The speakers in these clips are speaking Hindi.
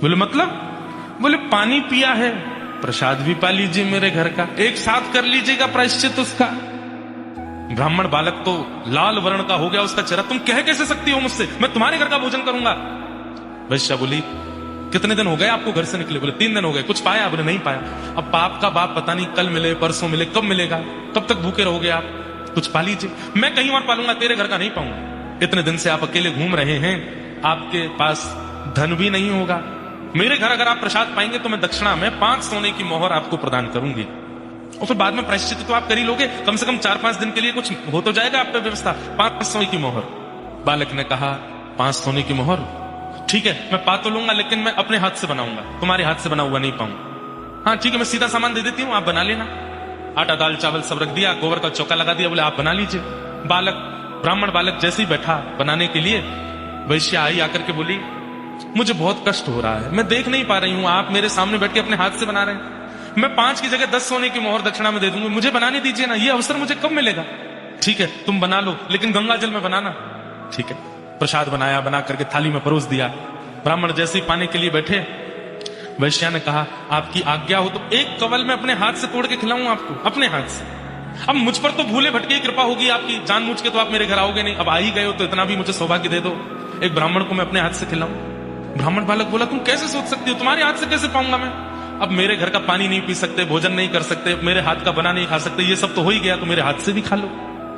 बोले मतलब? बोले पानी पिया है, प्रसाद भी पा लीजिए मेरे घर का, एक साथ कर लीजिएगा प्रायश्चित उसका। ब्राह्मण बालक तो लाल वर्ण का हो गया उसका चेहरा, तुम कह कैसे सकती हो मुझसे, मैं तुम्हारे घर का भोजन करूंगा। वैश्या बोली कितने दिन हो गए आपको घर से निकले? बोले 3 दिन हो गए। कुछ पाया? बोले नहीं पाया। अब बाप का बाप पता नहीं कल मिले परसों मिले, कब मिलेगा, कब तक भूखे रहोगे आप, कुछ पा लीजिए। मैं कहीं और पालूंगा, तेरे घर का नहीं पाऊंगा। इतने दिन से आप अकेले घूम रहे हैं, आपके पास धन भी नहीं होगा। मेरे घर अगर आप प्रसाद पाएंगे तो मैं दक्षिणा में 5 सोने की मोहर आपको प्रदान करूंगी, और फिर बाद में प्रायश्चित तो आप कर ही लोगे। कम से कम 4-5 दिन के लिए कुछ हो तो जाएगा आप पे व्यवस्था। 5 सोने की मोहर। बालक ने कहा 5 सोने की मोहर, ठीक है मैं पा तो लूंगा, लेकिन मैं अपने हाथ से बनाऊंगा, तुम्हारे हाथ से बना हुआ नहीं पाऊंगा। हाँ ठीक है, मैं सीधा सामान दे देती हूँ, आप बना लेना। आटा दाल चावल सब रख दिया, गोबर का चौका लगा दिया, बोले आप बना लीजिए। ब्राह्मण बालक जैसे ही बैठा बनाने के लिए, वैश्या आई आकर के बोली मुझे बहुत कष्ट हो रहा है, मैं देख नहीं पा रही हूं, आप मेरे सामने बैठ के अपने हाथ से बना रहे हैं। मैं 5 की जगह 10 सोने की मोहर दक्षिणा में दे दूंगी, मुझे बनाने दीजिए ना, ये अवसर मुझे कब मिलेगा? ठीक है तुम बना लो, लेकिन गंगा जल में बनाना। ठीक है, प्रसाद बनाया, बना करके थाली में परोस दिया। ब्राह्मण जैसे ही पाने के लिए बैठे, वैश्या ने कहा आपकी आज्ञा हो तो एक कवल में अपने हाथ से तोड़ के खिलाऊं आपको, अपने हाथ से। अब मुझ पर तो भूले भटके कृपा होगी आपकी, जानबूझ के तो आप मेरे घर आओगे नहीं, अब आ ही गए हो तो इतना भी मुझे सौभाग्य दे दो, एक ब्राह्मण को मैं अपने हाथ से खिलाऊं। ब्राह्मण बालक बोला तुम कैसे सोच सकती हो, तुम्हारे हाथ से कैसे पाऊंगा मैं? अब मेरे घर का पानी नहीं पी सकते, भोजन नहीं कर सकते, मेरे हाथ का बना नहीं खा सकते, ये सब तो हो ही गया, तो मेरे हाथ से भी खा लो।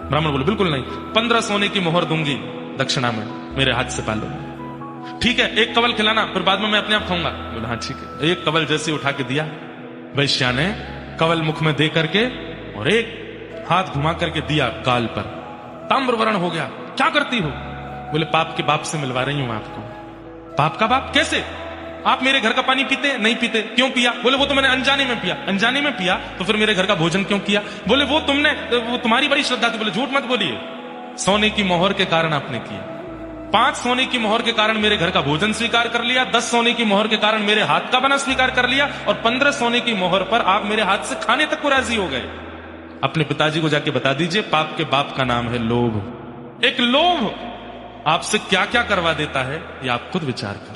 ब्राह्मण बोले बिल्कुल नहीं, 15 सोने की मोहर दूंगी दक्षिणा में, मेरे हाथ से पालो। ठीक है एक कवल खिलाना, फिर बाद में मैं अपने आप खाऊंगा। बोला हाँ ठीक है। एक कवल जैसे उठा के दिया, वैश्या ने कवल मुख में दे करके और एक हाथ घुमा करके दिया गाल पर, ताम्र वर्ण हो गया। क्या करती हो? बोले पाप के बाप से मिलवा रही हूं आपको। पाप का बाप कैसे? आप मेरे घर का पानी पीते नहीं पीते? क्यों पिया? बोले वो तो मैंने अनजाने में पिया। अनजाने में पिया तो फिर मेरे घर का भोजन क्यों किया? बोले वो तुम्हारी बड़ी श्रद्धा थी। बोले झूठ मत बोलिए, सोने की मोहर के कारण आपने किया। 5 सोने की मोहर के कारण मेरे घर का भोजन स्वीकार कर लिया, 10 सोने की मोहर के कारण मेरे हाथ का बना स्वीकार कर लिया, और 15 सोने की मोहर पर आप मेरे हाथ से खाने तक को राजी हो गए। अपने पिताजी को जाके बता दीजिए पाप के बाप का नाम है लोभ। एक लोभ आपसे क्या क्या करवा देता है ये आप खुद विचार करें।